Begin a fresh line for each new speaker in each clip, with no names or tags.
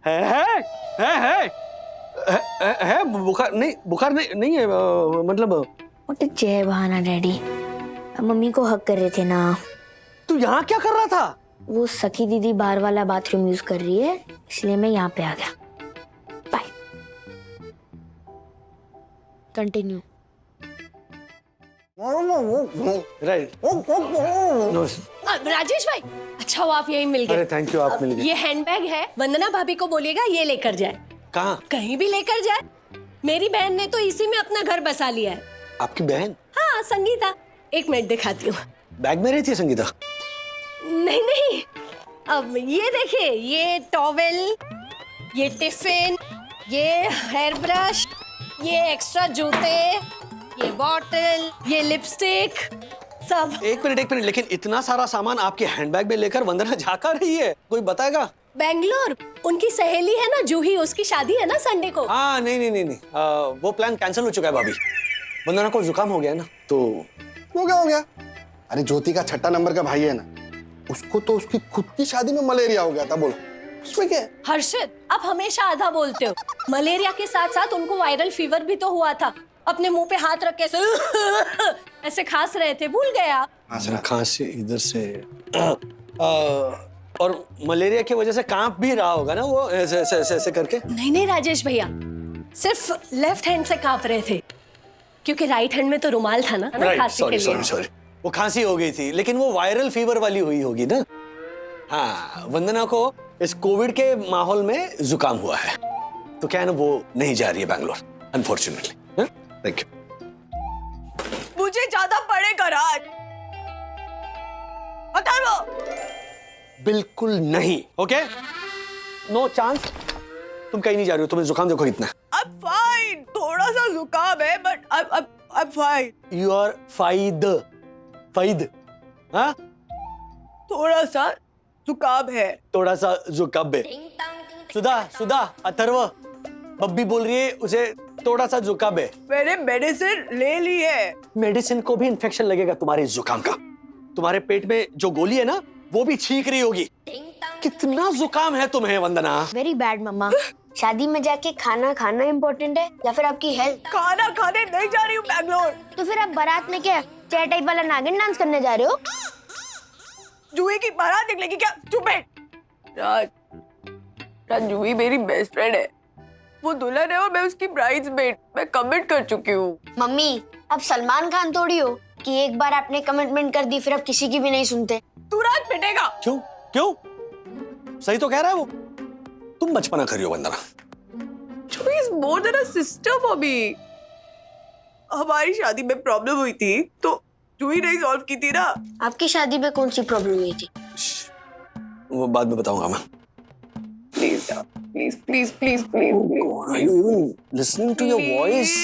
है बुखार नहीं है मतलब।
व्हाट जय बहाना डैडी, मम्मी को हक कर रहे थे ना।
तू यहाँ क्या कर रहा था?
वो सखी दीदी बाहर वाला बाथरूम यूज कर रही है, इसलिए मैं यहाँ पे आ गया। बाय। कंटिन्यू।
राइट।
राजेश भाई, अच्छा हुआ आप यहीं मिल गए।
अरे थैंक यू, आप मिल गए।
ये हैंडबैग है, वंदना भाभी को बोलिएगा ये लेकर जाए।
कहाँ?
कहीं भी लेकर जाए। मेरी बहन ने तो इसी में अपना घर बसा लिया है।
आपकी बहन?
हाँ, संगीता। एक मिनट दिखाती हूँ।
बैग में रहती है संगीता?
नहीं, अब ये देखिए, ये टॉवेल, ये टिफिन, ये हेयर ब्रश, ये एक्स्ट्रा जूते, ये बॉटल, ये लिपस्टिक, सब।
एक मिनट, लेकिन इतना सारा सामान आपके हैंडबैग में लेकर वंदना जा कर रही है, कोई बताएगा?
बेंगलोर, उनकी सहेली है ना जूही, उसकी शादी है ना संडे को।
हाँ नहीं, वो प्लान कैंसिल हो चुका है भाभी। वंदना को जुकाम हो गया है ना, तो
वो क्या हो गया? अरे ज्योति का 6 नंबर का भाई है ना, उसको तो उसकी खुद की शादी में मलेरिया हो गया था। बोलो उसमें क्या है?
हर्षित, आप हमेशा आधा बोलते हो। मलेरिया के साथ साथ उनको वायरल फीवर भी तो हुआ था। अपने मुंह पे हाथ रख के ऐसे खांस रहे थे, भूल गया?
खांसी इधर से और मलेरिया की वजह से कांप भी रहा होगा ना वो, ऐसे करके।
नहीं राजेश भैया, सिर्फ लेफ्ट हैंड से कांप रहे थे, क्योंकि राइट हैंड में तो रुमाल था ना खांसी के लिए।
सॉरी, वो खांसी हो गई थी, लेकिन वो वायरल फीवर वाली हुई होगी ना। हाँ, वंदना को इस कोविड के माहौल में जुकाम हुआ है, तो क्या है ना, वो नहीं जा रही है बैंगलोर, अनफॉर्चुनेटली। Thank you.
मुझे ज्यादा पड़ेगा राज, अथर्व।
बिल्कुल नहीं, ओके? No chance. तुम कहीं नहीं जा रही हो, तुम्हें जुकाम देखो कितना।
I'm fine. थोड़ा सा जुकाम है, but I'm fine.
You are फाइद, हाँ?
थोड़ा सा जुकाम है।
थोड़ा सा जुकाम है। सुधा, अथर्व, बब्बी बोल रही है उसे थोड़ा सा जुकाम है।
मैंने मेडिसिन ले ली है।
मेडिसिन को भी इन्फेक्शन लगेगा तुम्हारे जुकाम का। तुम्हारे पेट में जो गोली है ना, वो भी छींक रही होगी। कितना जुकाम है तुम्हें वंदना?
वेरी बैड मम्मा। शादी में जाके खाना खाना इम्पोर्टेंट है या फिर आपकी हेल्थ?
खाना खाने नहीं जा रही हूँ बैंगलोर।
तो फिर आप बारात में क्या चेयर टाइप वाला नागिन डांस करने जा रहे हो?
जूही की बारात निकलेगी क्या? चुप। राज, जूही मेरी बेस्ट फ्रेंड है। वो दुल्हन है और मैं उसकी ब्राइड्समेड। मैं कमिट कर चुकी हूँ।
मम्मी, अब सलमान खान थोड़ी हो कि एक बार आपने कमिटमेंट कर दी फिर आप किसी की भी नहीं सुनते।
तू राज पिटेगा।
क्यों? सही तो कह रहा है वो। तुम बचपना करियो Vandana.
Juhi is more than a sister for me. हमारी शादी में प्रॉब्लम हुई थी तो जूही ने सॉल्व की थी ना।
आपकी शादी में कौन सी प्रॉब्लम हुई थी?
वो बाद में बताऊंगा मैं।
Please.
Are you even listening to your voice?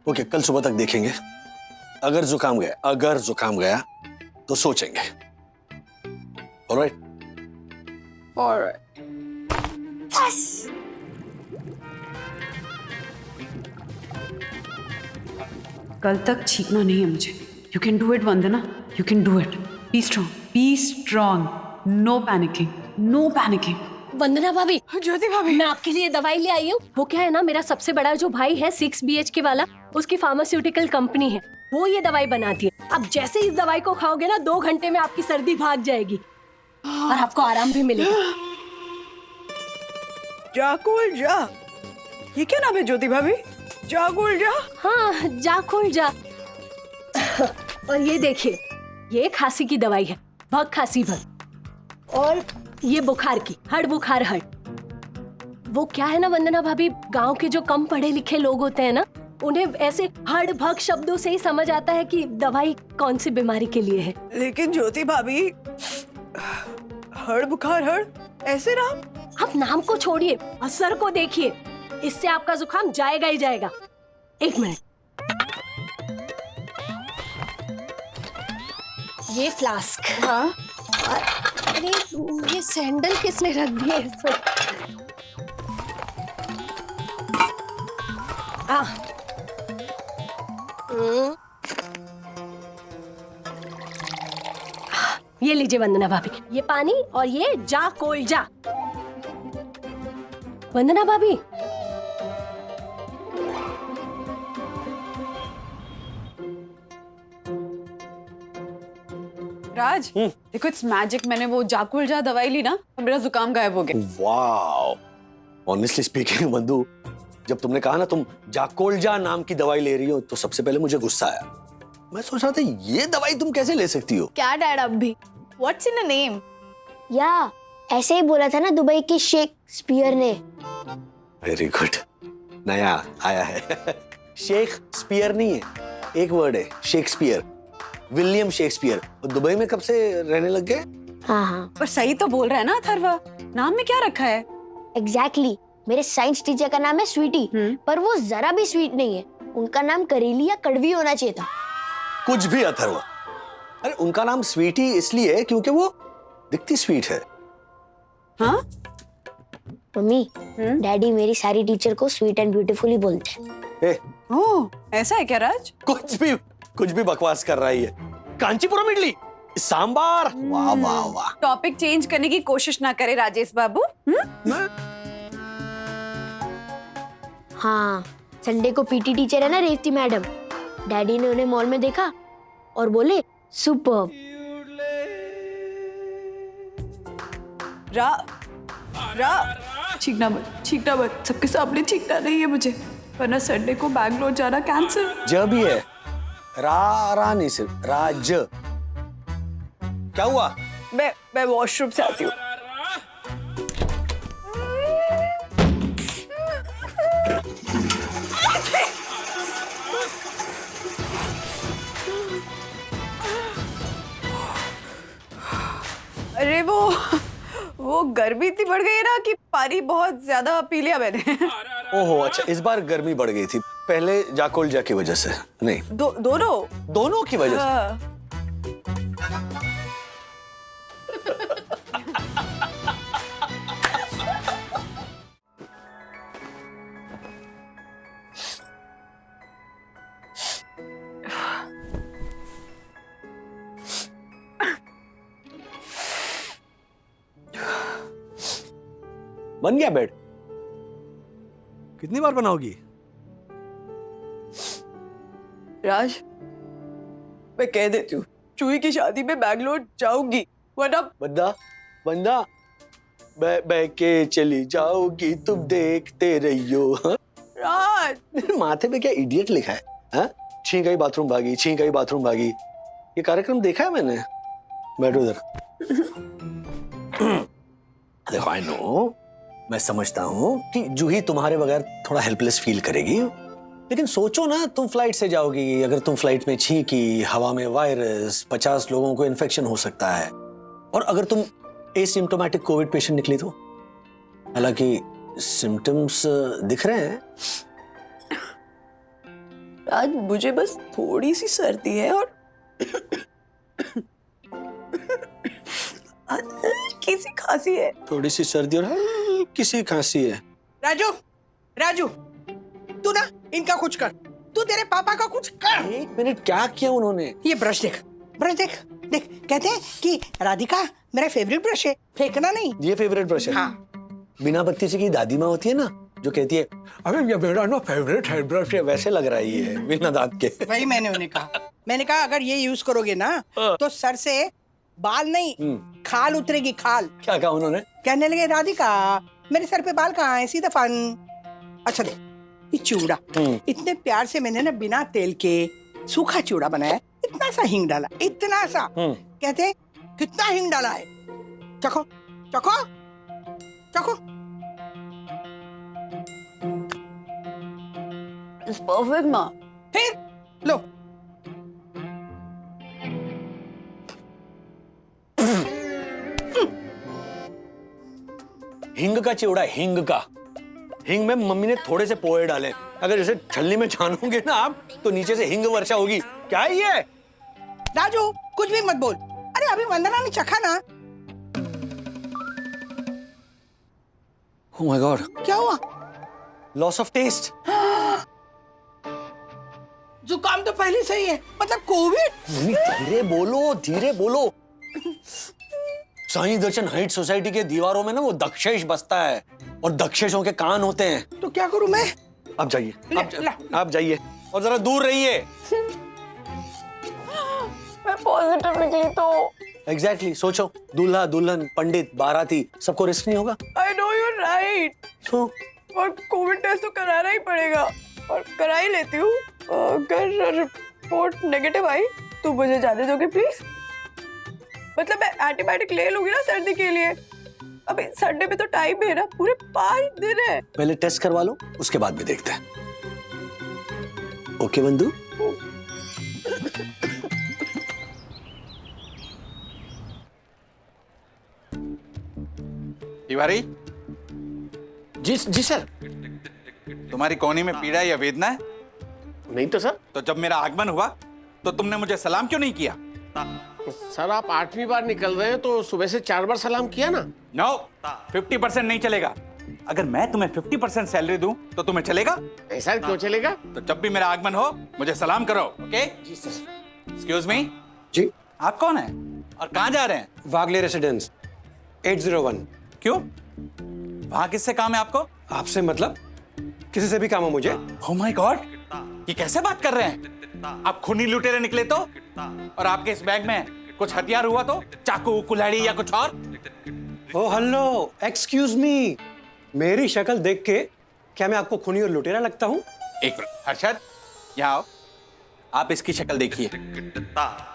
Okay, कल सुबह तक देखेंगे। अगर जुकाम गया तो सोचेंगे। ऑलराइट?
ऑलराइट।
बस।
कल तक छींकना नहीं है मुझे। You can do it Vandana, you can do it. Be strong, no panicking.
Vandana भाभी,
ज्योति भाभी,
मैं आपके लिए दवाई ले आई हूँ। वो क्या है ना, मेरा सबसे बड़ा जो भाई है 6 BHK वाला, उसकी फार्मास्यूटिकल कंपनी है, वो ये दवाई बनाती है। अब जैसे इस दवाई को खाओगे ना, 2 घंटे में आपकी सर्दी भाग जाएगी और आपको आराम भी मिलेगा।
जाकुल जा। ये क्या नाम है ज्योति भाभी? जाकुल जा।
हाँ, जाकुल जा। और ये देखिए, ये खांसी की दवाई है, बहुत खांसी भर। और ये बुखार की, हड़ बुखार हड़। वो क्या है ना वंदना भाभी, गांव के जो कम पढ़े लिखे लोग होते हैं ना, उन्हें ऐसे हड़ भग शब्दों से ही समझ आता है कि दवाई कौन सी बीमारी के लिए है।
लेकिन ज्योति भाभी, हड़ बुखार हड़ ऐसे नाम?
आप नाम को छोड़िए, असर को देखिए। इससे आपका जुकाम जाएगा ही जाएगा। एक मिनट, ये फ्लास्क।
हाँ?
अरे ये सैंडल किसने रख दिए इसमें? ये लीजिए वंदना भाभी, ये पानी और ये जा कोल जा। वंदना भाभी,
राज देखो इट्स मैजिक, मैंने वो जाकुलजा दवाई ली ना तो मेरा जुकाम गायब हो गया।
वाओ, ऑनेस्टली स्पीकिंग बंधु, जब तुमने कहा ना तुम जाकोल्जा नाम की दवाई ले रही हो तो सबसे पहले मुझे गुस्सा आया। मैं सोच रहा था ये दवाई तुम कैसे ले सकती हो?
क्या डैड अब भी? What's in a name?
या ऐसे ही बोला था ना दुबई के शेक्सपियर ने।
वेरी गुड, नया आया है। शेक्सपियर नहीं है, एक वर्ड है शेक्सपियर, विलियम शेक्सपियर। और दुबई में कब से रहने लग गए?
हाँ हाँ
पर सही तो बोल रहा है ना अथर्वा, नाम में क्या रखा है?
एग्जैक्टली। मेरे साइंस टीचर का नाम है स्वीटी, पर वो जरा भी स्वीट नहीं है। उनका नाम करेली या कड़वी होना चाहिए था।
कुछ भी अथर्वा। अरे उनका नाम स्वीटी इसलिए है क्योंकि वो दिखती स्वीट है।
हाँ
मम्मी, डैडी मेरी सारी टीचर को स्वीट एंड ब्यूटीफुल ही बोलते हैं।
ए,
ओह ऐसा है क्या राज?
कुछ भी बकवास कर रही है। कांचीपुरम इडली, सांबार, वाह वाह वाह।
टॉपिक चेंज करने की कोशिश ना करे राजेश बाबू।
हाँ, संडे को पीटी टीचर है ना रेवती मैडम, डैडी ने उन्हें मॉल में देखा और बोले सुपर्ब।
छींकना मत, सबके सामने छींकना नहीं है मुझे, वरना संडे को बैंगलोर जाना कैंसिल।
जब भी है रा नहीं सिर्फ राज। क्या हुआ?
मैं वॉशरूम से आती हूँ। अरे वो गर्मी इतनी बढ़ गई है ना कि पानी बहुत ज्यादा पी लिया मैंने।
ओहो अच्छा, इस बार गर्मी बढ़ गई थी, पहले जाकोल्जा की वजह से नहीं? दोनों की वजह से।
हाँ।
बन गया बेड? कितनी बार बनाओगी?
राज, मैं कह देती हूँ चूही की शादी में बैंगलोर जाऊंगी, वरना
बंदा बह के चली जाओगी तुम देखते रहियो। हाँ?
राज
मेरे माथे पे क्या इडियट लिखा है? हाँ? छीं गई बाथरूम भागी, छीं गई बाथरूम भागी। ये कार्यक्रम देखा है मैंने। बैठो इधर। देखो आई नो, मैं समझता हूँ कि जूही तुम्हारे बगैर थोड़ा हेल्पलेस फील करेगी, लेकिन सोचो ना, तुम फ्लाइट से जाओगी, अगर तुम फ्लाइट में छींकी, हवा में वायरस, 50 लोगों को इन्फेक्शन हो सकता है। और अगर तुम एसिम्प्टोमेटिक कोविड पेशेंट निकली तो? हालांकि सिम्टम्स दिख रहे हैं।
राज, मुझे बस थोड़ी सी सर्दी है और किसी खांसी है।
थोड़ी सी सर्दी और किसी खांसी है।
राजू तू ना इनका कुछ कर, तू तेरे पापा का कुछ कर।
एक मिनट, क्या किया उन्होंने?
ये ब्रश देख देख, कहते हैं कि राधिका मेरा फेवरेट ब्रश है, फेंकना नहीं।
ये फेवरेट ब्रश है?
हाँ।
बिना बत्ती से की दादी माँ होती है ना, जो कहती है अरे ये मेरा ना फेवरेट हेयर ब्रश है, वैसे लग रहा है ये बिना दांत के।
वही मैंने उन्हें कहा अगर ये यूज करोगे ना तो सर से बाल नहीं खाल उतरेगी, खाल।
क्या कहा उन्होंने?
कहने लगे राधिका मेरे सर पे बाल कहाँ है, सीधा फन। अच्छा देख, ये चूड़ा इतने प्यार से मैंने ना बिना तेल के सूखा चूड़ा बनाया, इतना सा हींग डाला, इतना सा। कहते कितना हींग डाला है, चखो चखो चखो।
इट्स परफेक्ट माँ।
फिर लो,
हिंग का चिवड़ा, हिंग का। हिंग में मम्मी ने थोड़े से पोहे डाले, अगर जैसे छलनी में छानोगे ना आप तो नीचे से हिंग वर्षा होगी। क्या है ये?
राजू कुछ भी मत बोल। अरे अभी वंदना ने चखा ना।
ओह माय गॉड,
क्या हुआ?
Loss of taste.
जुकाम तो पहले से ही है, मतलब कोविड।
मम्मी धीरे बोलो, धीरे बोलो। साईं दर्शन हाइट सोसाइटी के दीवारों में ना वो दक्षेश बसता है और दक्षेशों के कान होते हैं।
तो क्या करूं मैं?
आप जाइए,
ला।
आप जाइए और जरा दूर रहिए।
मैं पॉजिटिव निकली तो।
एग्जैक्टली सोचो, दूल्हा दुल्हन पंडित बाराती सबको रिस्क नहीं होगा।
I know you are right.
तो
और कोविड टेस्ट तो कराना ही पड़ेगा और करा ही लेती हूँ। अगर रिपोर्ट नेगेटिव आई तो मुझे जाने दोगे प्लीज? मतलब मैं एंटीबायोटिक ले लूंगी ना सर्दी के लिए। अभी संडे पे तो टाइम है ना, पूरे 5 दिन है।
पहले टेस्ट करवा लो, उसके बाद भी देखते हैं। ओके बंधु।
तिवारी,
जी सर।
तुम्हारी कोहनी में पीड़ा या वेदना है?
नहीं तो सर।
तो जब मेरा आगमन हुआ तो तुमने मुझे सलाम क्यों नहीं किया?
सर आप 8वीं बार निकल रहे हैं तो सुबह से 4 बार सलाम किया ना।
नो, 50% नहीं चलेगा। अगर मैं तुम्हें 50% सैलरी दूं तो तुम्हें चलेगा?
नहीं सर, क्यों चलेगा?
तो जब भी मेरा आगमन हो मुझे सलाम करो, ओके?
जी सर।
एक्सक्यूज मी,
जी,
आप कौन है और कहाँ जा रहे हैं?
वागले रेसिडेंस 801।
क्यों? वहां किससे काम है आपको?
आपसे मतलब? किसी से भी काम है मुझे।
ओह माय गॉड, ये कैसे बात कर रहे हैं? आप खूनी लुटेरे निकले तो? और आपके इस बैग में कुछ हथियार हुआ तो? चाकू, कुल्हाड़ी या कुछ और?
ओ हेलो, एक्सक्यूज मी, मेरी शक्ल देख के क्या मैं आपको खूनी और लुटेरा लगता हूँ?
एक मिनट, हर्षद यहाँ आओ। आप इसकी शक्ल देखिए,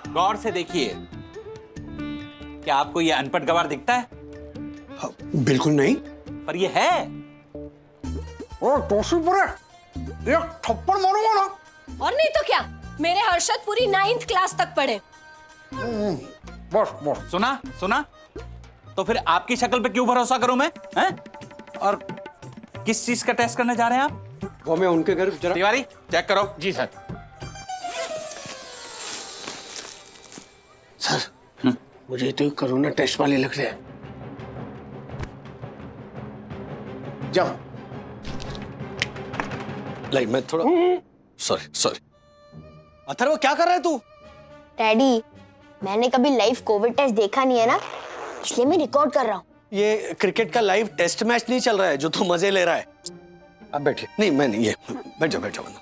गौर से देखिए। क्या आपको ये अनपढ़ गवार दिखता है?
बिल्कुल नहीं।
पर ये है।
ओ टोसी पर एक थप्पड़ मारूंगा ना।
और नहीं तो क्या, मेरे हर्षद पूरी 9th क्लास तक पढ़े।
बस बस।
सुना सुना? तो फिर आपकी शक्ल पे क्यों भरोसा करूं मैं? हैं? और किस चीज का टेस्ट करने जा रहे हैं आप?
वो मैं उनके घर जरा।
तिवारी, चेक करो।
जी सर। सर मुझे तो कोरोना टेस्ट वाले लग रहे हैं। जाओ।
लाइक मैं थोड़ा सॉरी। अथर्व क्या कर रहा है तू?
डैडी, मैंने कभी लाइव कोविड टेस्ट देखा नहीं है ना, इसलिए मैं रिकॉर्ड कर रहा हूँ।
ये क्रिकेट का लाइव टेस्ट मैच नहीं चल रहा है जो तू मजे ले रहा है। अब बैठिए। नहीं मैं नहीं, ये बैठ जाओ बंधु।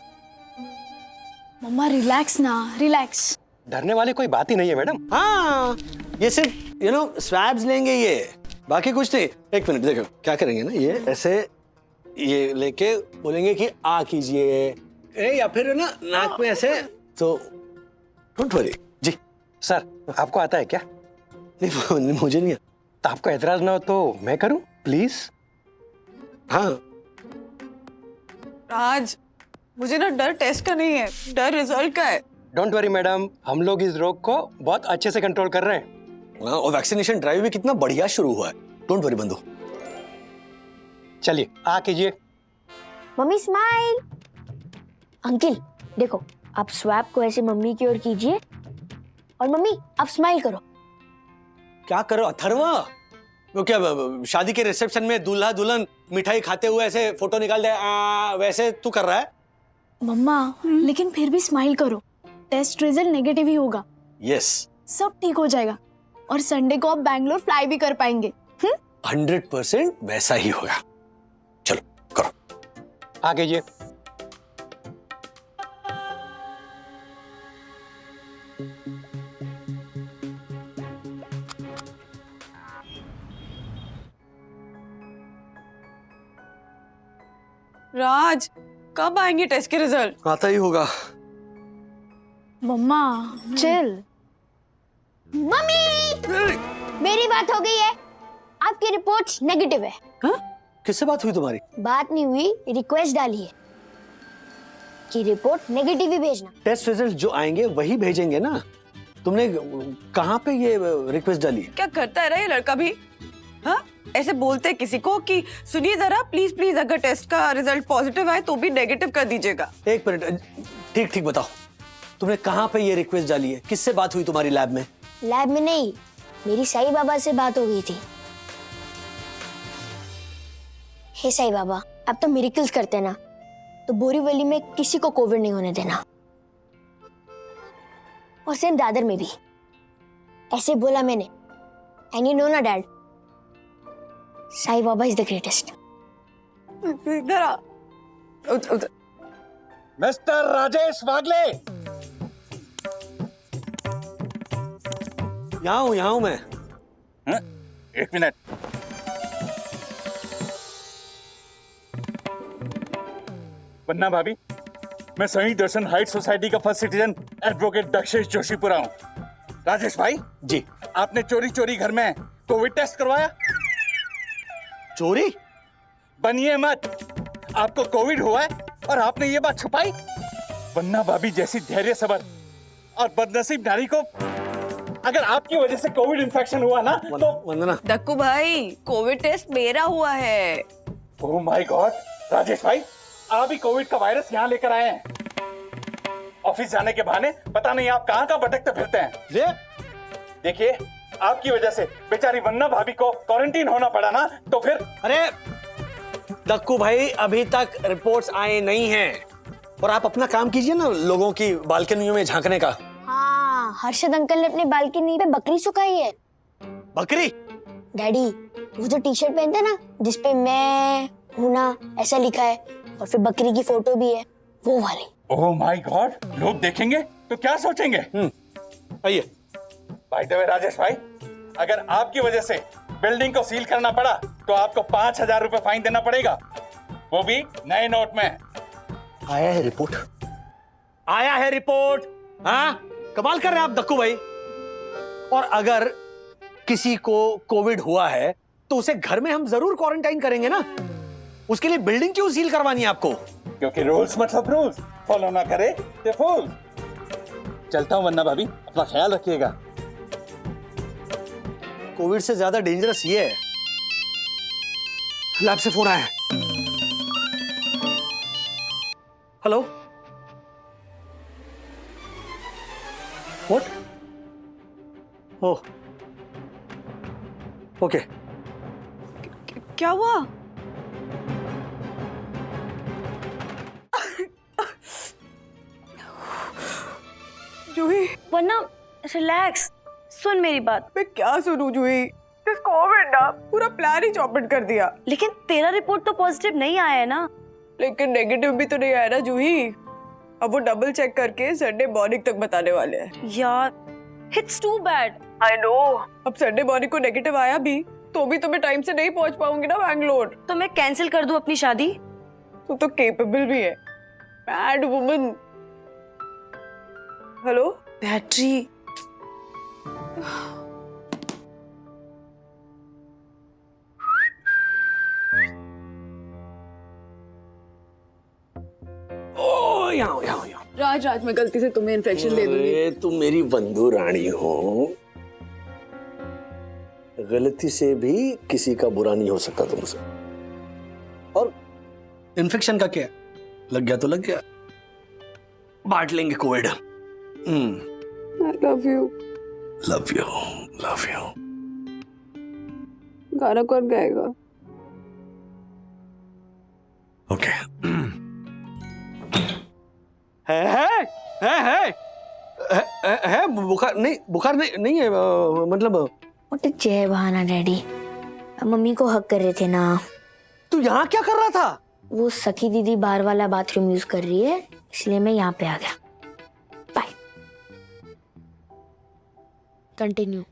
मम्मा रिलैक्स ना, रिलैक्स।
डरने वाली कोई बात ही नहीं है मैडम। हाँ, ये सिर्फ स्वैब्स लेंगे ये, बाकी कुछ नहीं। एक मिनट देखो क्या करेंगे ना, ये ऐसे ये लेके बोलेंगे कि आ कीजिए, या फिर ना नाक में ऐसे। तो डोंट वरी जी।
सर आपको आता है क्या?
नहीं मुझे नहीं।
तो आपको एतराज ना हो तो मैं करूं प्लीज?
हाँ
राज, मुझे ना डर टेस्ट का नहीं है, डर रिजल्ट का है।
डोंट वरी मैडम, हम लोग इस रोग को बहुत अच्छे से कंट्रोल कर रहे हैं।
और वैक्सीनेशन ड्राइव भी कितना बढ़िया शुरू हुआ है। डोंट वरी बंधु।
चलिए आ कीजिए।
Mummy smile. अंकिल देखो, आप स्वैप को ऐसे मम्मी की ओर कीजिए और मम्मी आप स्माइल करो।
क्या करो अथर्वा? वो क्या शादी के रिसेप्शन में दूल्हा दुल्हन मिठाई खाते हुए ऐसे फोटो निकाल दे, वैसे तू कर रहा है?
मम्मा लेकिन फिर भी स्माइल करो, टेस्ट रिजल्ट नेगेटिव ही होगा।
यस,
सब ठीक हो जाएगा और संडे को आप बैंगलोर फ्लाई भी कर पाएंगे।
100% वैसा ही होगा। चलो करो।
आ कीजिए।
राज, कब आएंगे टेस्ट के रिजल्ट?
आता ही होगा।
मम्मा चिल।
मम्मी मेरी बात हो गई है, आपकी रिपोर्ट नेगेटिव है।
किससे बात हुई तुम्हारी?
बात नहीं हुई, रिक्वेस्ट डाली है कि रिपोर्ट नेगेटिव ही भेजना।
टेस्ट रिजल्ट जो आएंगे वही भेजेंगे ना। तुमने कहाँ पे ये रिक्वेस्ट डाली?
क्या करता है रे ये लड़का भी? हाँ, ऐसे बोलते हैं किसी को कि सुनिए जरा प्लीज प्लीज, अगर टेस्ट का रिजल्ट पॉजिटिव आए तो भी नेगेटिव कर दीजिएगा।
एक मिनट, ठीक बताओ, तुमने कहाँ पे ये रिक्वेस्ट डाली है? किससे बात हुई तुम्हारी लैब में?
लैब में नहीं, मेरी साईं बाबा से बात हो गई थी। हे साईं बाबा, आप तो मिरेकल्स करते हैं ना, तो बोरीवली में किसी को कोविड नहीं होने देना, और सेम दादर में भी। ऐसे बोला मैंने, एंड यू नो ना dad, Sai Baba is the greatest.
इधर आ। उधर।
मिस्टर राजेश वागले,
यहाँ हूं मैं।
एक मिनट। वन्ना भाभी, मैं सही दर्शन हाइट सोसाइटी का first citizen advocate Dakshesh Joshipura हूं। राजेश भाई
जी।
आपने चोरी चोरी घर में कोविड टेस्ट करवाया?
चोरी?
बनिए मत, आपको कोविड हुआ है और आपने ये बात छुपाई। वन्ना भाभी जैसी धैर्य सबर और बदनसीब नारी को अगर आपकी वजह से कोविड इन्फेक्शन हुआ ना तो।
वंदना,
दक्कू भाई, कोविड टेस्ट मेरा हुआ है।
ओह माय गॉड, राजेश भाई आप ही कोविड का वायरस यहाँ लेकर आए हैं। ऑफिस जाने के बहाने पता नहीं आप कहाँ भटकते फिरते हैं। देखिए, आपकी वजह से बेचारी वन्ना भाभी को क्वारंटीन होना पड़ा ना, तो फिर।
अरे दक्कू भाई, अभी तक रिपोर्ट्स आए नहीं हैं और आप अपना काम कीजिए ना, लोगों की बालकनियों में झांकने का।
हाँ, हर्षद अंकल ने अपनी बालकनी पे बकरी सुखाई है।
बकरी?
डैडी, वो जो टी शर्ट पहनते हैं ना जिसपे मैं हूं ना ऐसा लिखा है और फिर बकरी की फोटो भी है, वो वाली।
ओह माय गॉड, लोग देखेंगे तो क्या सोचेंगे?
आइए।
बाय द वे राजेश भाई, अगर आपकी वजह से बिल्डिंग को सील करना पड़ा तो आपको 5,000 रुपए फाइन देना पड़ेगा, वो भी नए नोट में।
आया है रिपोर्ट? आया है रिपोर्ट? हाँ, कमाल कर रहे हैं आप दक्कू भाई। और अगर किसी को कोविड हुआ है तो उसे घर में हम जरूर क्वारंटाइन करेंगे ना, उसके लिए बिल्डिंग क्यों सील करवानी है आपको?
क्योंकि रूल्स मतलब रूल्स, फॉलो ना करे तो फूल। चलता हूं वन्ना भाभी, अपना ख्याल रखिएगा।
कोविड से ज्यादा डेंजरस ये है। लैब से फोन आया है। Hello, what? Oh, okay.
क्या हुआ? जूही,
वरना रिलैक्स, सुन मेरी बात।
मैं क्या सुनूं जूही? इस कोविड ना पूरा प्लान ही चौपट कर दिया।
लेकिन तेरा रिपोर्ट तो पॉजिटिव नहीं आया है ना।
लेकिन नेगेटिव भी तो नहीं आया ना जूही। अब वो डबल चेक करके संडे मॉर्निंग तक बताने वाले हैं।
यार, it's too bad.
I know. अब संडे मॉर्निंग को नेगेटिव आया भी तो मैं टाइम से नहीं पहुंच पाऊंगी ना बैंगलोर।
तो मैं कैंसिल कर दूं अपनी शादी?
तू तो केपेबल भी है, बैड वुमन। Hello,
battery.
ओ, यहाँ
राज मैं गलती से तुम्हें इन्फेक्शन दे दूंगी।
तुम मेरी बंधु रानी हो, गलती से भी किसी का बुरा नहीं हो सकता तुमसे। और इन्फेक्शन का क्या, लग गया तो लग गया, बांट लेंगे Covid.
I love you।
Love you, love you.
गाना कौन गाएगा?
ओके। है बुखार नहीं है, मतलब।
व्हाट इज जय बहाना डैडी, मम्मी को हक कर रहे थे ना।
तू यहाँ क्या कर रहा था?
वो सखी दीदी बाहर वाला बाथरूम यूज कर रही है, इसलिए मैं यहाँ पे आ गया। बाय। कंटिन्यू।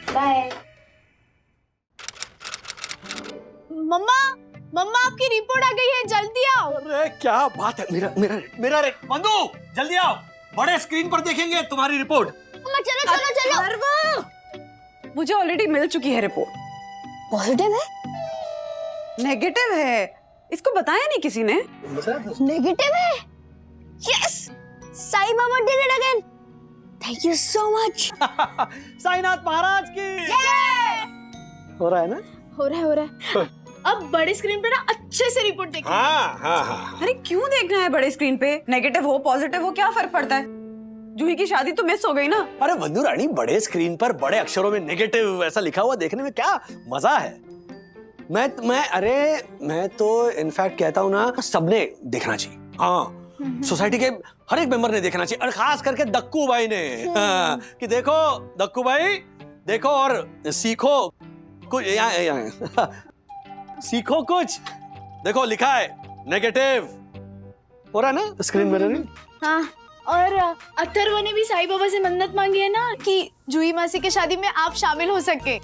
बाय।
मम्मा, मम्मा आपकी रिपोर्ट आ गई है, जल्दी आओ।
अरे क्या बात है, मेरा रे बंधु, जल्दी आओ, बड़े स्क्रीन पर देखेंगे तुम्हारी रिपोर्ट।
मम्मा चलो चलो चलो।
मुझे ऑलरेडी मिल चुकी है रिपोर्ट।
पॉजिटिव है?
नेगेटिव है, इसको बताया नहीं किसी ने।
नेगेटिव है? Yes, Sai Baba did it again. Thank you so much.
Sainath Maharaj की हो रहा है ना?
हो रहा है। अब बड़ी स्क्रीन पे ना अच्छे से रिपोर्ट देखिए।
हाँ।
अरे क्यों देखना है बड़े स्क्रीन पे? नेगेटिव हो पॉजिटिव हो क्या फर्क पड़ता है? जूही की शादी तो मिस हो गई ना।
अरे बंधु रानी, बड़े स्क्रीन पर बड़े अक्षरों में नेगेटिव ऐसा लिखा हुआ देखने में क्या मजा है। मैं तो इनफैक्ट कहता हूँ ना, सबने देखना चाहिए। हाँ, सोसाइटी के हर एक मेंबर ने देखना चाहिए, और खास करके दक्कू भाई ने। हाँ, कि देखो दक्कू भाई, देखो और सीखो कुछ। यहाँ सीखो कुछ। देखो लिखा है नेगेटिव, हो रहा है ना स्क्रीन मिररिंग।
हाँ, और अथर्व ने भी साईं बाबा से मन्नत मांगी है ना कि जूही मासी की शादी में आप शामिल हो सके।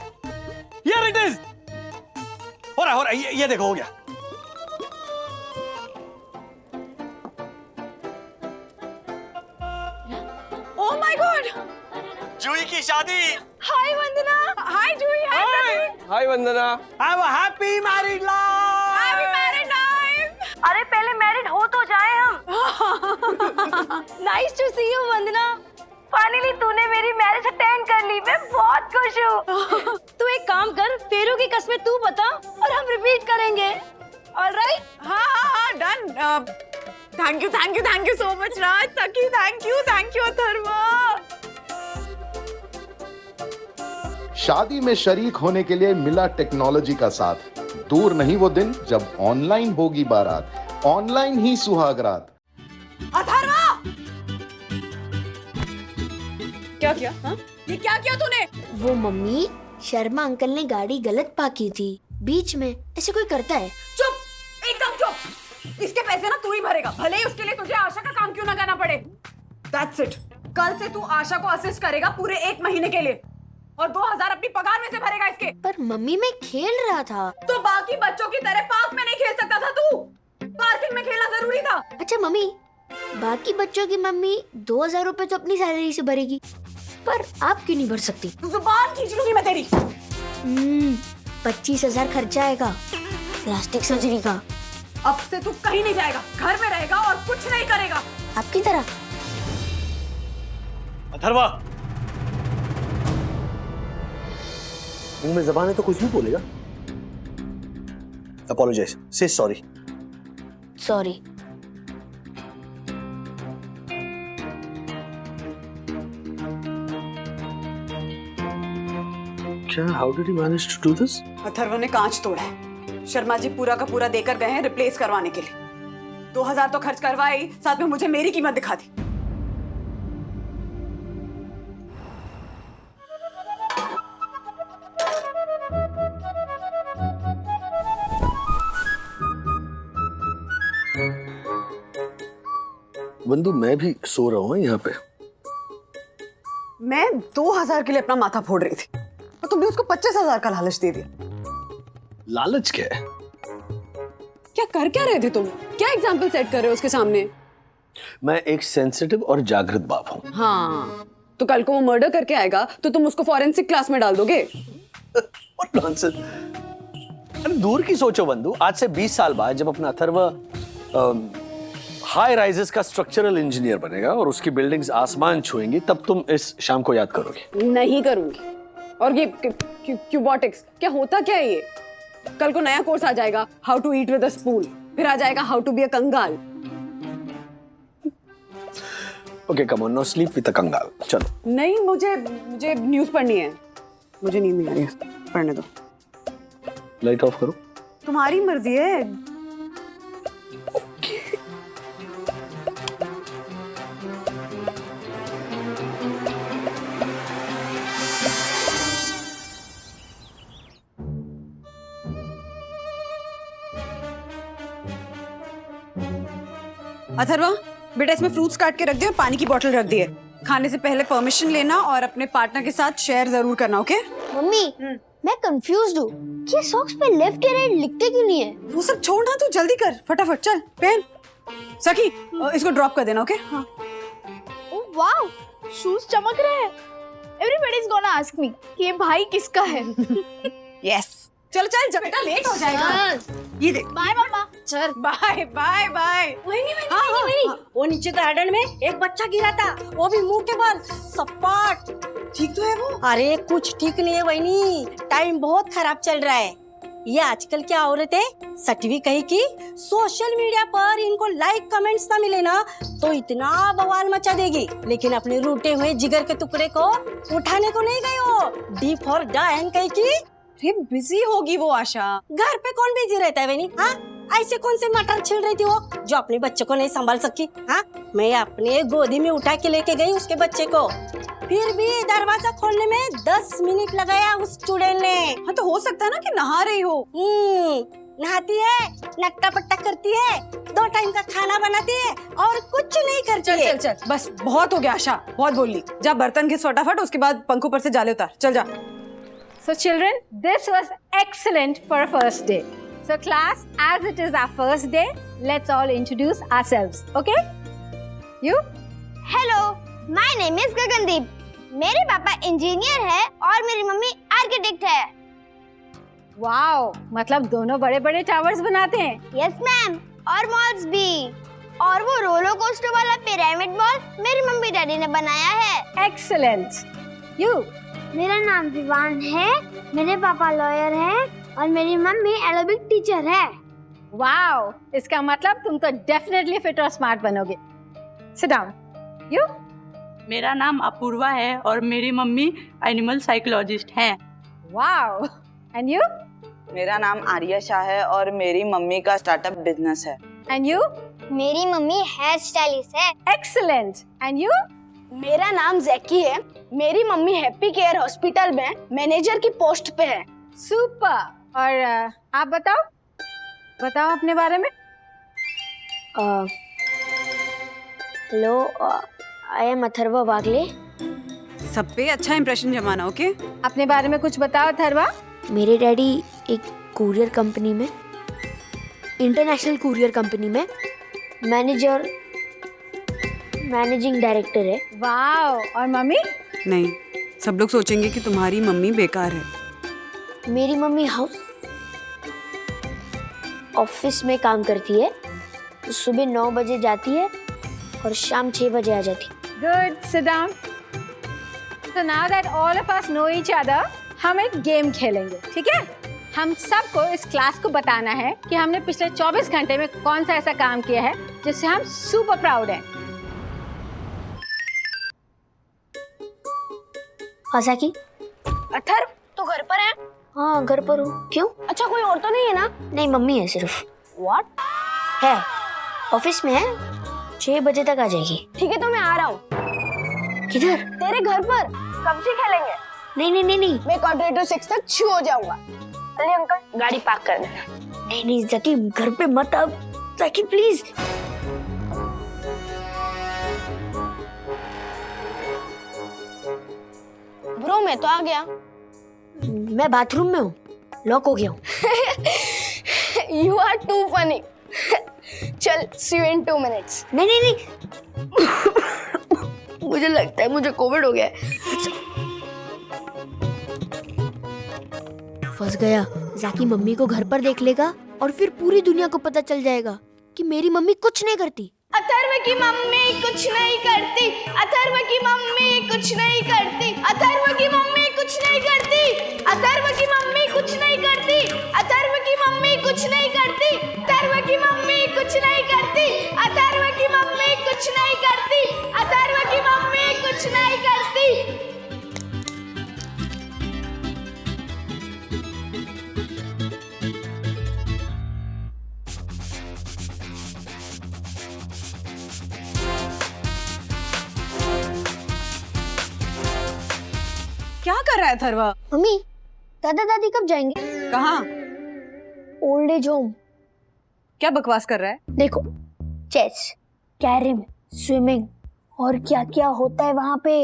Here it is। हो रहा है, ये देखो हो गया।
ओह माय गॉड,
जूही की शादी।
Hi Vandana. Hi Juhi. Hi Pradeep.
Hi Vandana.
Have a happy married life।
Happy married life.
अरे पहले मैरिड हो तो जाए हम। Nice to see you Vandana. Finally तूने मेरी मैरिज अटेंड कर ली, मैं बहुत खुश हूँ। तू एक काम कर, फेरू की कस्में तू बता और हम रिपीट करेंगे। ऑलराइट?
हाँ, done. Thank you so much Raj, Sakhi, thank you Atharva.
शादी में शरीक होने के लिए मिला टेक्नोलॉजी का साथ। दूर नहीं वो दिन जब ऑनलाइन होगी बारात, ऑनलाइन ही सुहागरात।
अथर्वा, क्या किया? हाँ? ये क्या किया तूने?
वो मम्मी, शर्मा अंकल ने गाड़ी गलत पार्क की थी बीच में। ऐसे कोई करता है?
चुप, एकदम चुप। इसके पैसे ना तू ही भरेगा, भले ही उसके लिए तुझे आशा का काम क्यों ना करना पड़े। That's it। कल से तू आशा को असिस्ट करेगा पूरे 1 महीने के लिए, और 2000 अपनी पगार में से भरेगा इसके।
पर मम्मी मैं खेल रहा था।
तो बाकी बच्चों की तरह पार्क में नहीं खेल सकता था तू? पार्किंग में खेलना जरूरी था।
अच्छा मम्मी, बाकी बच्चों की मम्मी 2000 रुपए तो अपनी सैलरी से भरेगी, पर आप क्यों नहीं भर सकती?
जुबान खींच लूंगी मैं तेरी।
25,000 खर्चा आएगा प्लास्टिक सर्जरी का।
अब से तू कहीं नहीं जाएगा, घर में रहेगा और कुछ नहीं करेगा।
आपकी तरह।
अथर्वा, मुंह में जबान है तो कुछ भी बोलेगा। अपोलोजाइज, से सॉरी।
सॉरी।
क्या? How did he manage to do this?
Atharva ने कांच तोड़ा है। शर्मा जी पूरा का पूरा देकर गए हैं रिप्लेस करवाने के लिए। 2000 तो खर्च करवाई, साथ में मुझे मेरी कीमत दिखा दी।
बंधु, मैं भी सो रहा हूँ यहाँ पे।
मैं 2000 के लिए अपना माथा फोड़ रही थी और तुमने उसको 25,000 का लालच दे दिया।
लालच क्या है?
क्या कर क्या रहे थे तुम? क्या एग्जाम्पल सेट कर रहे हो उसके सामने?
मैं एक सेंसिटिव और जागृत बाप हूँ।
हाँ, तो कल को वो मर्डर करके आएगा तो तुम उसको फॉरेंसिक क्लास में डाल दोगे?
What nonsense! अरे दूर की सोचो बंधु, आज से 20 साल बाद जब अपना अथर्व हाई राइजेस का स्ट्रक्चरल इंजीनियर बनेगा और उसकी बिल्डिंग्स आसमान छुएंगी, तब तुम इस शाम को याद करोगे।
नहीं करूंगी। और ये क्यूबॉटिक्स क्या होता क्या है ये? कल को नया कोर्स आ जाएगा, how to eat with a spoon, फिर आ जाएगा हाउ टू बी अ कंगाल।
Okay, come on, now sleep with a कंगाल। चलो।
नहीं, मुझे न्यूज़ पढ़नी है। मुझे नींद नहीं आ रही है, पढ़ने दो।
लाइट ऑफ करो।
तुम्हारी मर्जी है। अथर्वा, बेटा इसमें फ्रूट्स काट के रख दिए और पानी की बोतल रख दिए। खाने से पहले परमिशन लेना और अपने पार्टनर के साथ शेयर जरूर करना, ओके?
मम्मी, मैं कंफ्यूज्ड हूँ कि सॉक्स पे लेफ्ट या राइट लिखते क्यों नहीं है?
वो सब छोड़ना, तू जल्दी कर, फटाफट चल पहन। सखी, इसको ड्रॉप कर देना, ओके? हाँ।
ओह वाओ, शूज चमक रहे हैं। Everybody is gonna ask me कि ये भाई किसका है।
यस, चल चल जब बेटा लेट हो जाएगा। ये देख।
बाय मम्मा। चल
बाय बाय बाय।
वो नीचे गार्डन में एक बच्चा गिरा था, वो भी मुंह के बल सपाट।
ठीक तो है वो?
अरे कुछ ठीक नहीं है वहीनी, टाइम बहुत खराब चल रहा है। ये आजकल क्या औरतें सटवी कही कि सोशल मीडिया पर इनको लाइक कमेंट्स ना मिले ना तो इतना बवाल मचा देगी, लेकिन अपने रूटे हुए जिगर के टुकड़े को उठाने को नहीं गई हो। डी फॉर डाइन कही कि
बिजी होगी वो आशा।
घर पे कौन बिजी रहता है वहीनी? हाँ, ऐसे कौन से मटर छिल रही थी वो जो अपने बच्चे को नहीं संभाल सकी? हाँ, मैं अपने गोदी में उठा के लेके गई उसके बच्चे को, फिर भी दरवाजा खोलने में 10 मिनट लगाया उस चुड़ैल ने।
हाँ तो हो सकता है ना कि नहा रही हो।
नहाती है, नक्का पट्टा करती है, 2 टाइम का खाना बनाती है और कुछ नहीं करती है।
चल चल चल, बस बहुत हो गया आशा, बहुत बोल ली। जा बर्तन घिस फटाफट, उसके बाद पंखों पर से जाले उतार, चल जा।
So children, this was excellent for a first day. So class, as it is our first day, let's all introduce ourselves, okay? You?
Hello, my name is Gagandeep. मेरे पापा इंजीनियर है और मेरी मम्मी आर्किटेक्ट है।
वाओ, मतलब दोनों बड़े-बड़े towers बनाते हैं।
यस मैम, और मॉल्स भी। और वो रोलर कोस्टर वाला पिरामिड मॉल मेरी मम्मी डैडी ने बनाया है।
एक्सीलेंट। यू?
मेरा नाम विवान है, मेरे पापा लॉयर हैं और मेरी मम्मी एरोबिक टीचर है।
वाओ, इसका मतलब तुम तो डेफिनेटली फिट और स्मार्ट बनोगे। Sit down. यू?
मेरा नाम अपूर्वा है और मेरी मम्मी एनिमल साइकोलॉजिस्ट हैं।
Wow, and you?
मेरा नाम आर्या शाह है और मेरी मम्मी का स्टार्टअप बिजनेस है।
And you?
मेरी मम्मी हेयर स्टाइलिस्ट है।
एक्सीलेंट। And you?
मेरा नाम जैकी है, मेरी मम्मी हैप्पी केयर हॉस्पिटल में मैनेजर की पोस्ट पे है।
सुपर। और आप बताओ अपने बारे में।
हेलो, आई एम अथर्वा वागले।
सब पे अच्छा इंप्रेशन जमाना, ओके?
अपने बारे में कुछ बताओ अथर्वा।
मेरे डैडी एक कुरियर कंपनी में, इंटरनेशनल कुरियर कंपनी में मैनेजिंग डायरेक्टर है।
वाओ, और मम्मी?
नहीं, सब लोग सोचेंगे कि तुम्हारी मम्मी बेकार है।
मेरी मम्मी ऑफिस में काम करती है, सुबह 9 बजे जाती है और शाम 6 बजे आ जाती।
Good, sit down. So now that all of us know each other, हम एक गेम खेलेंगे, ठीक है? हम सबको इस क्लास को बताना है कि हमने पिछले 24 घंटे में कौन सा ऐसा काम किया है जिससे हम सुपर प्राउड हैं।
आसाकी,
अथर्व, तू घर पर है?
हाँ, घर पर हूँ। क्यों?
अच्छा, कोई और तो नहीं है ना?
नहीं, मम्मी है सिर्फ।
What?
है, ऑफिस में है, 6 बजे तक आ जाएगी।
ठीक है, तो मैं आ रहा हूँ।
किधर?
तेरे घर पर सब्जी खेलेंगे।
नहीं,
मैं क्वार्टर 6 तक छू हो जाऊंगा। अरे अंकल, गाड़ी पार्क कर देना।
नहीं जकी, घर पे मत अब। जकी प्लीज।
ब्रो, मैं तो आ गया।
मैं बाथरूम में हूँ, लॉक हो गया हूँ।
You are too funny. चल, see you in 2 minutes.
नहीं। मुझे लगता है मुझे कोविड हो गया है। फंस गया। जाकी मम्मी को घर पर देख लेगा और फिर पूरी दुनिया को पता चल जाएगा कि मेरी मम्मी कुछ नहीं करती।
अथर्व की मम्मी कुछ नहीं करती। अथर्व की मम्मी कुछ नहीं करती। अथर्व की मम्मी कुछ नहीं करती। अथर्व की मम्मी कुछ नहीं करती। अथर्व की मम्मी कुछ नहीं करती। अथर्व की मम्मी कुछ नहीं करती। अथर्व की मम्मी कुछ नहीं करती। अथर्व की मम्मी कुछ नहीं करती।
क्या कर रहा है अथर्वा?
मम्मी, दादा दादी कब जाएंगे?
कहाँ?
Old age home.
क्या बकवास कर रहा है?
देखो, चेस, कैरम, स्विमिंग और क्या क्या होता है वहाँ पे।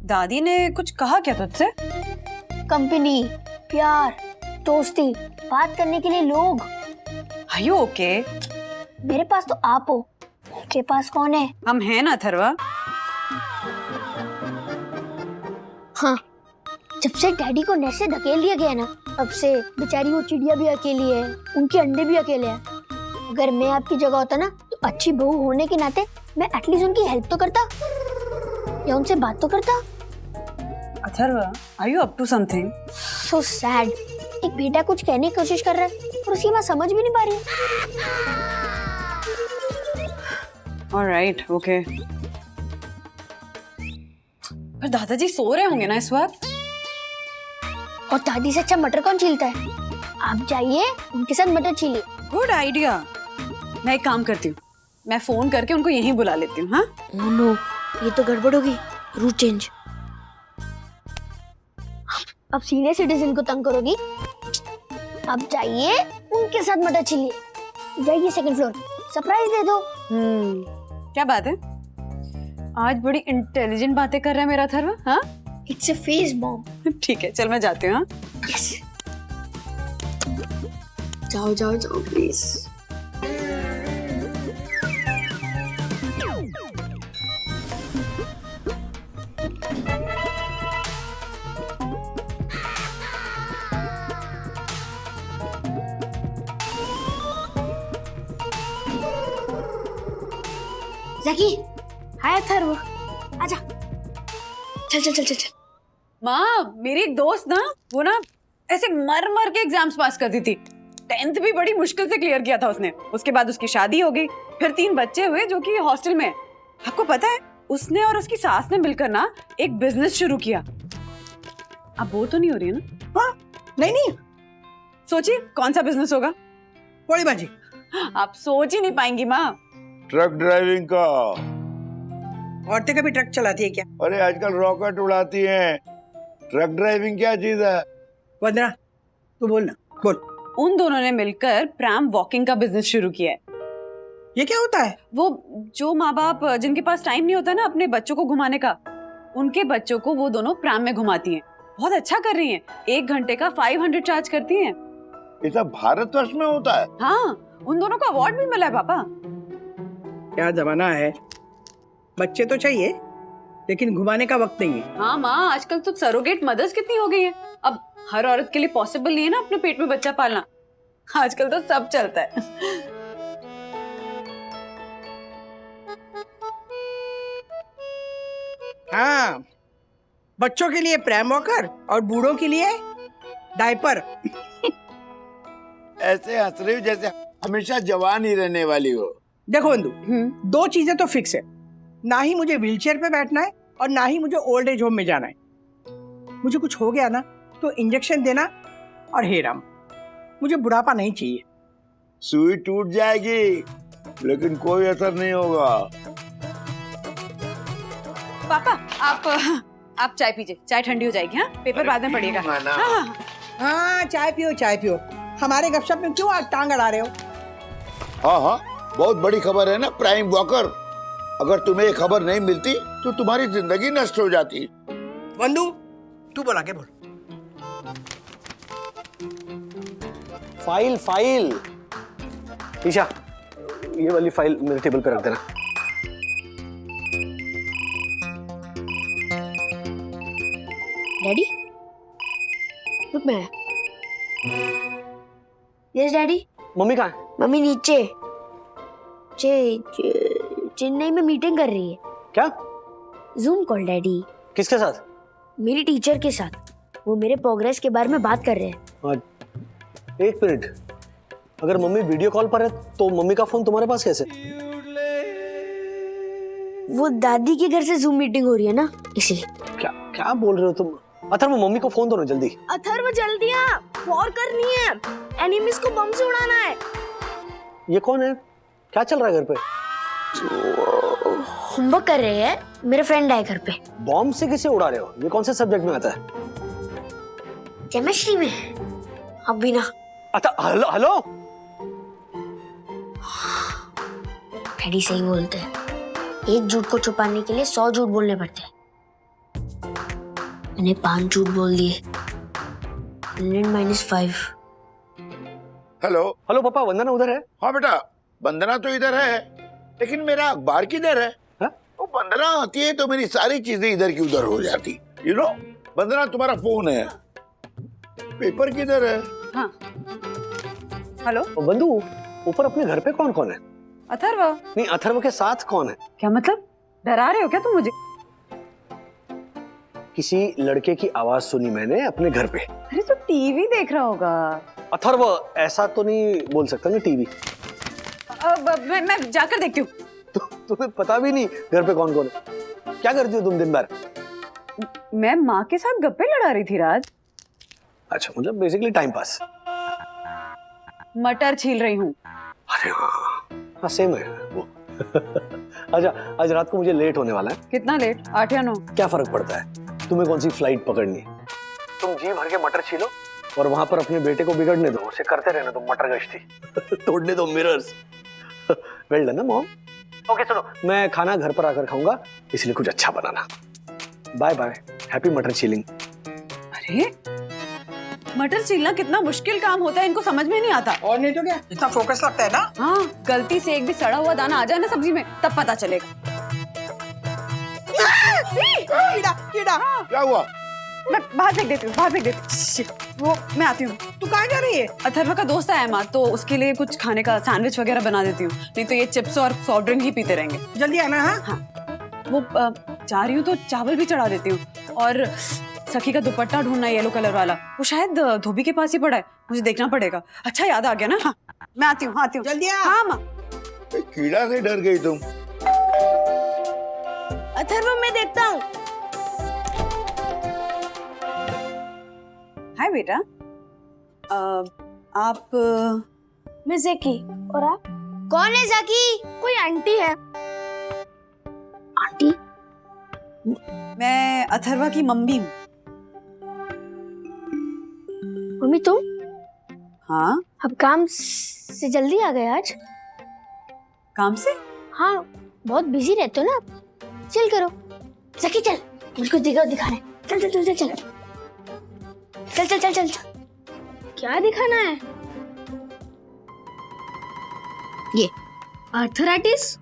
दादी ने कुछ कहा क्या तुझसे?
कंपनी, प्यार, दोस्ती, बात करने के लिए लोग।
Are you okay?
मेरे पास तो आप हो, उनके पास कौन है?
हम हैं ना अथर्वा।
हाँ, जब से डैडी को नेट से धकेल दिया गया ना, तब से बेचारी वो चिड़िया भी अकेली है, उनके अंडे भी अकेले हैं। अगर मैं आपकी जगह होता ना, तो अच्छी बहू होने के नाते मैं एटलीस्ट उनकी हेल्प तो करता या उनसे बात तो करता।
Atharva, are you up to something?
So sad. एक बेटा कुछ कहने की कोशिश कर रहा है और उसकी माँ समझ भी नहीं पा रही।
Alright, okay. पर दादाजी सो रहे होंगे ना इस वक्त?
और दादी से अच्छा मटर कौन छीलता है? आप जाइए उनके साथ मटर छीलिए।
Good idea. मैं एक काम करती हूँ, मैं फोन करके उनको यहीं बुला लेती हूँ। हाँ
ओह नो, ये तो गड़बड़ होगी। Route change. अब सीनियर सिटीजन को तंग करोगी। अब जाइए उनके साथ मटर छीलिए। जाइए सेकंड फ्लोर, सरप्राइज दे दो।
क्या बात है, आज बड़ी इंटेलिजेंट बातें कर रहा है मेरा अथर्व। हाँ
इट्स अ फेस बॉम्ब।
ठीक है, चल मैं जाती हूँ। हाँ
यस, जाओ जाओ जाओ प्लीज। जैकी, हाय अथर्व, आजा। चल चल चल चल चल।
माँ, मेरी एक दोस्त ना, वो ना ऐसे मर मर के एग्जाम्स पास करती थी। 10th भी बड़ी मुश्किल से क्लियर किया था उसने। उसके बाद उसकी शादी हो गई, फिर 3 बच्चे हुए जो कि हॉस्टल में है। आपको पता है, उसने और उसकी सास ने मिलकर ना एक बिजनेस शुरू किया। अब बोर तो नहीं हो रही है ना?
हाँ, नहीं।
सोचिए कौन सा बिजनेस होगा?
पोड़ी भाजी।
आप सोच ही नहीं पाएंगी माँ।
ट्रक ड्राइविंग का।
औरतें कभी ट्रक चलाती है क्या?
अरे आजकल रॉकेट उड़ाती हैं। ट्रक ड्राइविंग क्या चीज है?
वंदना, तू बोल ना, बोल।
उन दोनों ने मिलकर प्रैम वॉकिंग का बिजनेस शुरू किया है।
ये क्या होता है?
वो जो माँ बाप जिनके पास टाइम नहीं होता ना अपने बच्चों को घुमाने का, उनके बच्चों को वो दोनों प्रैम में घुमाती हैं। बहुत अच्छा कर रही हैं। 1 घंटे का 500 चार्ज करती हैं।
ये सब भारतवर्ष में होता है?
हाँ, उन दोनों को अवार्ड भी मिला है पापा।
क्या जमाना है, बच्चे तो चाहिए लेकिन घुमाने का वक्त नहीं है।
हाँ माँ, आजकल तो सरोगेट मदर्स कितनी हो गई हैं। अब हर औरत के लिए पॉसिबल नहीं है ना अपने पेट में बच्चा पालना। आजकल तो सब चलता है।
हाँ, बच्चों के लिए प्रैम वॉकर और बूढ़ों के लिए डायपर।
ऐसे हंस रही हो जैसे हमेशा जवान ही रहने वाली हो।
देखो बंधु, 2 चीजें तो फिक्स है, ना ही मुझे व्हीलचेयर पे बैठना है और ना ही मुझे ओल्ड एज होम में जाना है। मुझे कुछ हो गया ना तो इंजेक्शन देना और हे राम, मुझे बुढ़ापा नहीं चाहिए।
सुई टूट जाएगी लेकिन कोई असर नहीं होगा।
पापा, आप चाय पीजिए, चाय ठंडी हो जाएगी। हाँ, पेपर बाद में पड़ेगा।
हाँ, चाय पियो। हमारे गपशप में क्यों आज टांग अड़ा रहे हो?
हाँ, बहुत बड़ी खबर है ना प्राइम वॉकर। अगर तुम्हें ये खबर नहीं मिलती तो तुम्हारी जिंदगी नष्ट हो जाती।
बंधु, तू बोला के बोल।
फाइल। ईशा, ये वाली फाइल मेरे टेबल पे रख देना।
डैडी, रुक मैं। Yes daddy.
मम्मी कहाँ है?
मम्मी नीचे चेन्नई में मीटिंग कर रही है।
क्या?
Zoom call daddy.
किसके साथ?
मेरी टीचर के साथ। वो मेरे प्रोग्रेस के बारे में बात कर रहे हैं।
1 मिनट, अगर मम्मी वीडियो कॉल पर है तो मम्मी का फोन तुम्हारे पास कैसे?
वो दादी के घर से जूम मीटिंग हो रही है ना, इसलिए।
क्या बोल रहे हो तुम? अथर्व, मम्मी को फोन दो ना जल्दी।
अथर्व जल्दी आ, वॉर करनी है, एनिमीज को बम से उड़ाना है।
ये कौन है? क्या चल रहा है घर पे?
होमवर्क कर रहे हैं, मेरे फ्रेंड आए घर पे।
बॉम्ब से किसे उड़ा रहे हो? ये कौन से सब्जेक्ट में आता है?
केमिस्ट्री में। अब भी ना।
हेलो।
डैडी सही बोलते हैं, एक झूठ को छुपाने के लिए 100 झूठ बोलने पड़ते हैं। मैंने 5 झूठ बोल दिए। 100 - 5।
हेलो
पापा, वंदना उधर है?
हाँ बेटा, वंदना तो इधर है, लेकिन मेरा अखबार किधर है? वो वंदना आती है तो मेरी सारी चीजें इधर की उधर हो जाती। यू नो, वंदना तुम्हारा फोन है, पेपर किधर है?
हाँ, हेलो
बंधु, ऊपर अपने घर पे कौन कौन है?
अथर्व।
नहीं, अथर्व के साथ कौन है?
क्या मतलब, डरा रहे हो क्या तुम मुझे?
किसी लड़के की आवाज सुनी मैंने अपने घर पे।
अरे तो टीवी देख रहा होगा।
अथर्व, ऐसा तो नहीं बोल सकता ना टीवी।
मैं जाकर देखती हूँ।
तुम्हें पता भी नहीं घर पे कौन कौन है? क्या करती हो तुम दिन भर?
मैं माँ के साथ गप्पे लड़ा रही थी राज।
अच्छा, मतलब बेसिकली टाइम पास।
मटर छील रही हूँ।
अरे हाँ सेम है वो। अच्छा आज रात को मुझे लेट होने वाला है।
कितना लेट? 8 या 9?
क्या फर्क पड़ता है, तुम्हें कौन सी फ्लाइट पकड़नी है। तुम जी भर के मटर छीलो और वहां पर अपने बेटे को बिगड़ने दो, उसे करते रहना तुम मटर गश्ती। तोड़ने दो मिरर्स। वेल डन ना मॉम। ओके सुनो, मैं खाना घर पर आकर खाऊंगा, इसलिए कुछ अच्छा बनाना। बाय बाय, हैप्पी मटर छीलिंग।
अरे मटर छीलना कितना मुश्किल काम होता है, इनको समझ में नहीं आता।
और नहीं तो क्या, इतना फोकस लगता है ना।
हाँ, गलती से एक भी सड़ा हुआ दाना आ जाए ना सब्जी में, तब पता चलेगा।
कीड़ा कीड़ा।
क्या हुआ?
मैं बाहर फेंक देती हूँ, बाहर फेंक देती हूँ। वो मैं आती हूँ।
तू कहाँ जा रही है?
अथर्व का दोस्त आया माँ, तो उसके लिए कुछ खाने का सैंडविच वगैरह बना देती हूँ, नहीं तो ये चिप्स और सॉफ्ट ड्रिंक ही पीते रहेंगे।
जल्दी आना।
हाँ वो जा रही हूँ तो चावल भी चढ़ा देती हूँ। और सखी का दुपट्टा ढूंढना येलो कलर वाला, वो शायद धोबी के पास ही पड़ा है, मुझे देखना पड़ेगा। अच्छा याद आ गया ना। हाँ मैं आती हूँ, आती हूँ।
जल्दी आ।
हाँ माँ।
कीड़ा से डर गई तुम?
अथर्व मैं देखता हूँ।
हाय बेटा। आप?
मैं ज़की। और आप? कौन है ज़की? कोई आंटी है। आंटी?
मैं अथर्वा की मम्मी हूँ।
मम्मी तुम?
हाँ।
अब काम से जल्दी आ गए आज?
काम से?
हाँ बहुत बिजी रहते हो ना आप। चल करो ज़की, चल मुझको दिखाना है। चल चल चल चल चल चल चल चल चल चल।
क्या दिखाना है? ये arthritis.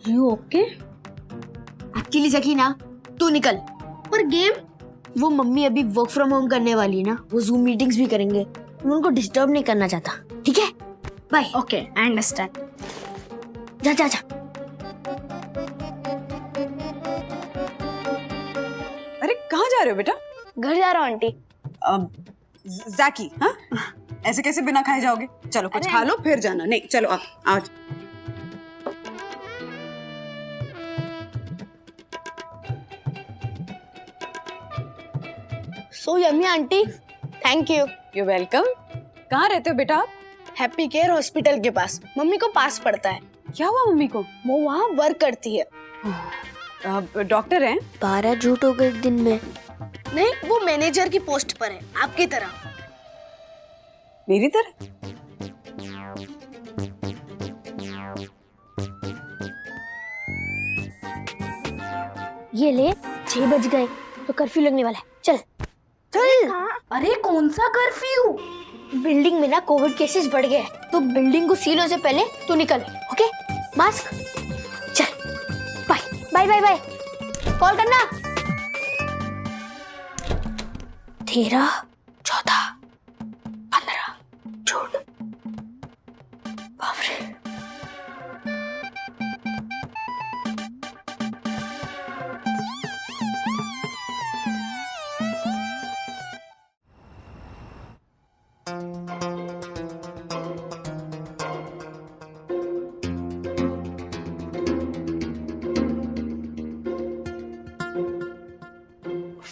You okay? Actually Zaki ना, तू निकल। और गेम? वो मम्मी अभी वर्क फ्रॉम होम करने वाली है ना, वो जूम मीटिंग्स भी करेंगे, मैं उनको डिस्टर्ब नहीं करना चाहता। ठीक है बाय। Okay I understand. जा जा जा।
अरे कहाँ जा रहे हो बेटा?
घर जा रहा हूँ आंटी।
ज़की, हाँ ऐसे कैसे बिना खाए जाओगे? चलो कुछ खा लो फिर जाना। नहीं चलो आप आज।
So yummy aunty, thank you.
You welcome. कहाँ रहते हो बेटा आप?
हैप्पी केयर हॉस्पिटल के पास। मम्मी को पास पड़ता है।
क्या हुआ मम्मी को?
वो वहाँ वर्क करती है।
डॉक्टर हैं?
12 झूठ हो गए एक दिन में। नहीं, वो मैनेजर की पोस्ट पर है, आपकी तरह।
मेरी तरह?
ये ले 6 बज गए तो कर्फ्यू लगने वाला है। चल चल।
अरे कौन सा कर्फ्यू?
बिल्डिंग में ना कोविड केसेस बढ़ गए हैं, तो बिल्डिंग को सील होने से पहले तू निकल। Okay mask. चल bye bye bye bye. Call करना। 13 14 15 झूठ। बाप रे।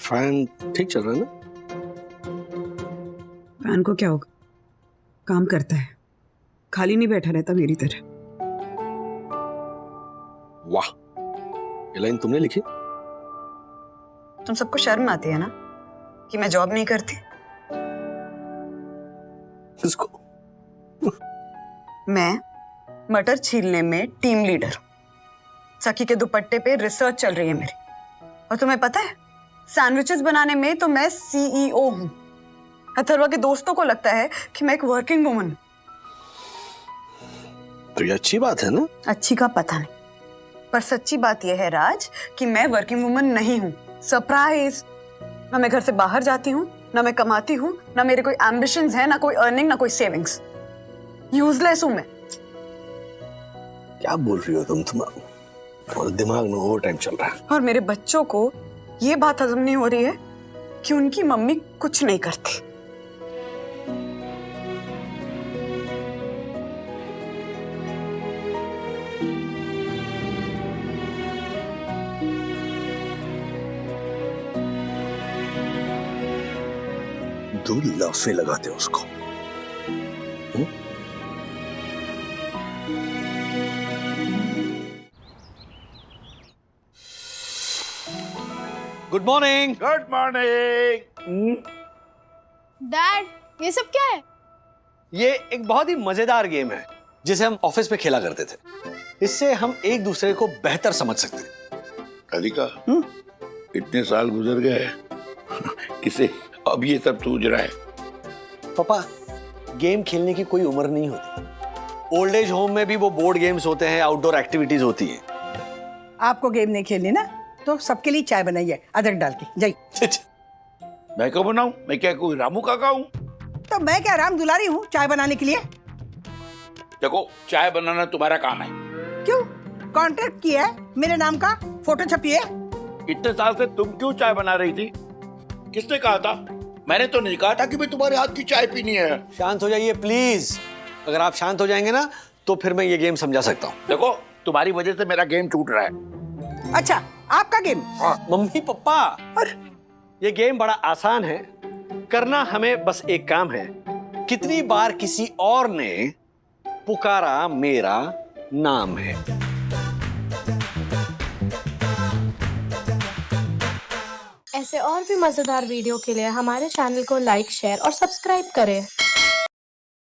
फैन ठीक चल रहा है ना?
फैन को क्या होगा, काम करता है, खाली नहीं बैठा रहता मेरी तरह।
वाह, ये लाइन तुमने लिखी?
तुम सबको शर्म आती है ना कि मैं जॉब नहीं करती?
किसको?
मैं मटर छीलने में टीम लीडर हूँ। सखी के दुपट्टे पे रिसर्च चल रही है मेरी। और तुम्हें पता है, सैंडविचेस बनाने में तो मैं सीईओ हूँ। अथर्वा के दोस्तों को लगता है कि मैं एक वर्किंग वुमन हूँ।
तो ये अच्छी बात है ना?
अच्छी का पता नहीं, पर सच्ची बात यह है राज कि मैं वर्किंग वुमन नहीं हूँ। सरप्राइज! ना मैं घर से बाहर जाती हूँ, ना मैं कमाती हूँ, ना मेरे कोई एम्बिशंस है, ना कोई अर्निंग, ना कोई सेविंग्स। यूजलेस हूँ मैं।
क्या बोल रही हो तुम? तुम्हारे दिमाग में ओवर टाइम चल रहा है।
और मेरे बच्चों को ये बात हजम नहीं हो रही है कि उनकी मम्मी कुछ नहीं करती।
दो लफे लगाते उसको। Good morning.
Good morning.
Dad ये सब क्या है?
ये एक बहुत ही मजेदार गेम है जिसे हम ऑफिस में खेला करते थे। इससे हम एक दूसरे को बेहतर समझ सकते हैं।
राधिका, इतने साल गुजर गए इसे अब ये सब सूझ रहा है।
पापा, गेम खेलने की कोई उम्र नहीं होती। ओल्ड एज होम में भी वो बोर्ड गेम्स होते हैं, आउटडोर एक्टिविटीज होती है।
आपको गेम नहीं खेलनी ना तो सबके लिए चाय बनाइए अदरक डाल के। जाइए।
मैं क्यों बनाऊं? मैं क्या कोई रामू काका हूं?
तो मैं क्या राम दुलारी हूँ चाय बनाने के लिए?
देखो, चाय बनाना तुम्हारा काम है।
क्यों? कॉन्ट्रैक्ट किया है मेरे नाम का, फोटो छपी है।
इतने साल से तुम क्यों चाय बना रही थी? किसने कहा था? मैंने तो नहीं कहा था कि मैं तुम्हारे हाथ की चाय पीनी है।
शांत हो जाइए प्लीज। अगर आप शांत हो जाएंगे ना तो फिर मैं ये गेम समझा सकता हूँ।
देखो, तुम्हारी वजह से मेरा गेम टूट रहा है।
अच्छा, आपका गेम?
मम्मी पापा, ये गेम बड़ा आसान है। करना हमें बस एक काम है। कितनी बार किसी और ने पुकारा मेरा नाम है।
ऐसे और भी मजेदार वीडियो के लिए हमारे चैनल को लाइक, शेयर और सब्सक्राइब करें।